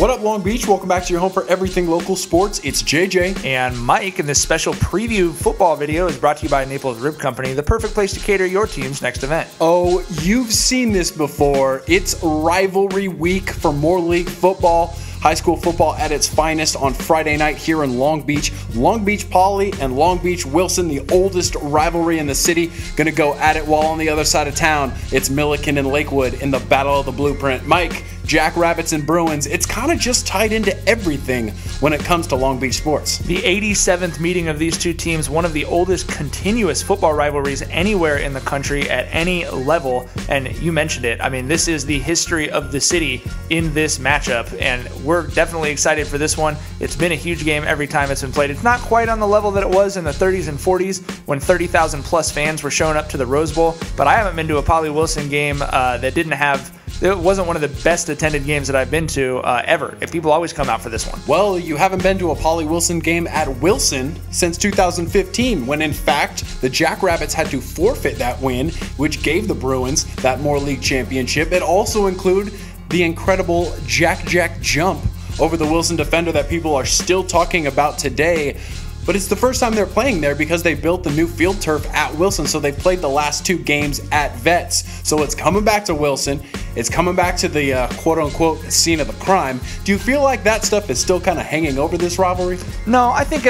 What up, Long Beach? Welcome back to your home for everything local sports. It's JJ. And Mike, and this special preview football video is brought to you by Naples Rib Company, the perfect place to cater your team's next event. Oh, you've seen this before. It's rivalry week for more league football. High school football at its finest on Friday night here in Long Beach. Long Beach Poly and Long Beach Wilson, the oldest rivalry in the city, gonna go at it, while on the other side of town, it's Millikan and Lakewood in the Battle of the Blueprint. Mike, Jackrabbits and Bruins, it's kind of just tied into everything when it comes to Long Beach sports. The 87th meeting of these two teams, one of the oldest continuous football rivalries anywhere in the country at any level, and you mentioned it. I mean, this is the history of the city in this matchup, and we're definitely excited for this one. It's been a huge game every time it's been played. It's not quite on the level that it was in the 30s and 40s when 30,000 plus fans were showing up to the Rose Bowl, but I haven't been to a Poly Wilson game that didn't have... It wasn't one of the best attended games that I've been to ever. If people always come out for this one. Well, you haven't been to a Poly Wilson game at Wilson since 2015, when in fact the Jackrabbits had to forfeit that win, which gave the Bruins that Moore League championship. It also included the incredible Jack jump over the Wilson defender that people are still talking about today. But it's the first time they're playing there because they built the new field turf at Wilson, so they played the last two games at Vets. So it's coming back to Wilson. It's coming back to the quote-unquote scene of the crime. Do you feel like that stuff is still kind of hanging over this rivalry? No, I think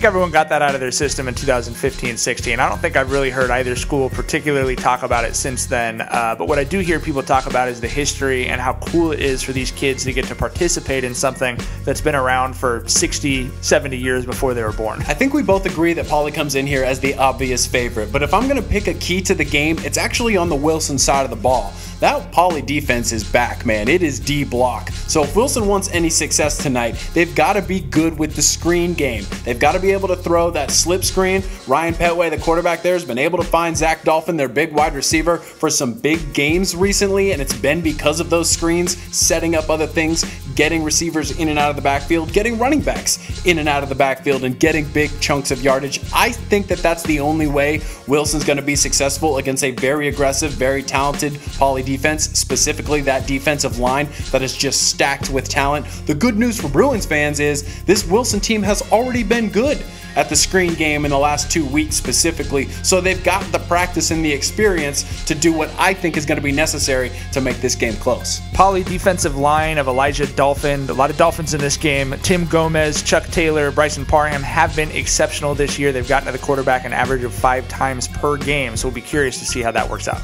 everyone got that out of their system in 2015-16. I don't think I've really heard either school particularly talk about it since then. But what I do hear people talk about is the history and how cool it is for these kids to get to participate in something that's been around for 60, 70 years before they were born. I think we both agree that Poly comes in here as the obvious favorite, but if I'm going to pick a key to the game, it's actually on the Wilson side of the ball. That Poly defense is back, man. It is D block. So if Wilson wants any success tonight, they've got to be good with the screen game. They've got to be able to throw that slip screen. Ryan Petway, the quarterback there, has been able to find Zach Dolphin, their big wide receiver, for some big games recently, and it's been because of those screens, setting up other things, getting receivers in and out of the backfield, getting running backs in and out of the backfield, and getting big chunks of yardage. I think that that's the only way Wilson's going to be successful against a very aggressive, very talented Poly defense, specifically that defensive line that is just stacked with talent. The good news for Bruins fans is this Wilson team has already been good at the screen game in the last 2 weeks specifically, so they've got the practice and the experience to do what I think is going to be necessary to make this game close. Poly defensive line of Elijah Dolphin, a lot of Dolphins in this game. Tim Gomez, Chuck Taylor, Bryson Parham have been exceptional this year. They've gotten to the quarterback an average of 5 times per game, so we'll be curious to see how that works out.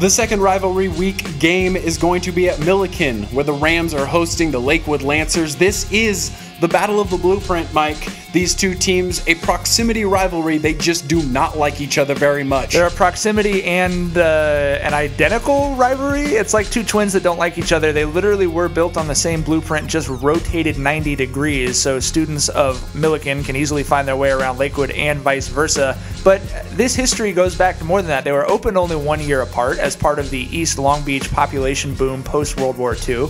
The second rivalry week game is going to be at Millikan, where the Rams are hosting the Lakewood Lancers. This is the Battle of the Blueprint, Mike. These two teams, a proximity rivalry. They just do not like each other very much. They're a proximity and an identical rivalry. It's like two twins that don't like each other. They literally were built on the same blueprint, just rotated 90 degrees, so students of Millikan can easily find their way around Lakewood and vice versa. But this history goes back to more than that. They were opened only 1 year apart as part of the East Long Beach population boom post-World War II.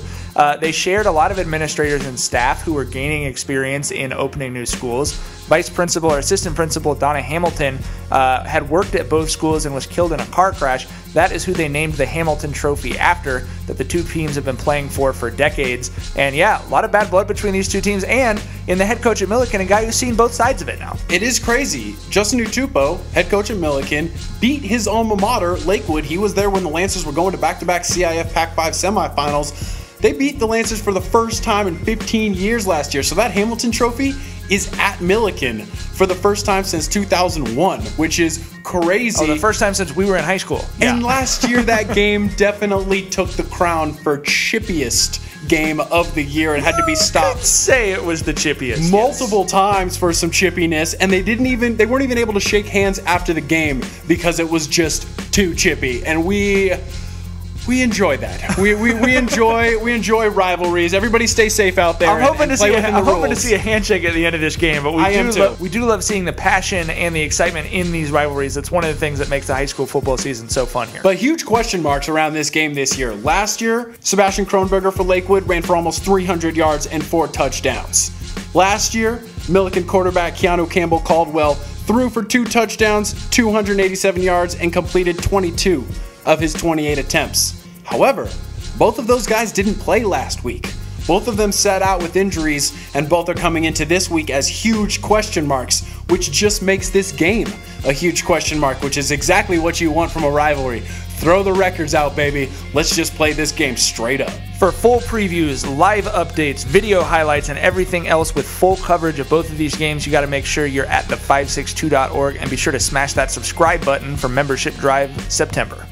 They shared a lot of administrators and staff who were gaining experience in opening new schools. Vice Principal or Assistant Principal Donna Hamilton had worked at both schools and was killed in a car crash. That is who they named the Hamilton Trophy after, that the two teams have been playing for decades. And yeah, a lot of bad blood between these two teams, and in the head coach at Millikan, a guy who's seen both sides of it now. It is crazy. Justin Utupo, head coach at Millikan, beat his alma mater, Lakewood. He was there when the Lancers were going to back-to-back CIF Pac-5 semifinals. They beat the Lancers for the first time in 15 years last year, so that Hamilton Trophy is at Millikan for the first time since 2001, which is crazy. Oh, the first time since we were in high school. And last year, that game definitely took the crown for chippiest game of the year and had to be stopped. I'd say it was the chippiest. Multiple times for some chippiness, and they weren't even able to shake hands after the game because it was just too chippy. And we enjoy that. We enjoy rivalries. Everybody stay safe out there. I'm hoping to see a handshake at the end of this game, but we do love seeing the passion and the excitement in these rivalries. It's one of the things that makes the high school football season so fun here. But huge question marks around this game this year. Last year, Sebastian Kronberger for Lakewood ran for almost 300 yards and 4 touchdowns. Last year, Millikan quarterback Keanu Campbell Caldwell threw for 2 touchdowns, 287 yards, and completed 22 of his 28 attempts. However, both of those guys didn't play last week. Both of them sat out with injuries, and both are coming into this week as huge question marks, which just makes this game a huge question mark, which is exactly what you want from a rivalry. Throw the records out, baby. Let's just play this game straight up. For full previews, live updates, video highlights, and everything else with full coverage of both of these games, you got to make sure you're at the562.org and be sure to smash that subscribe button for Membership Drive September.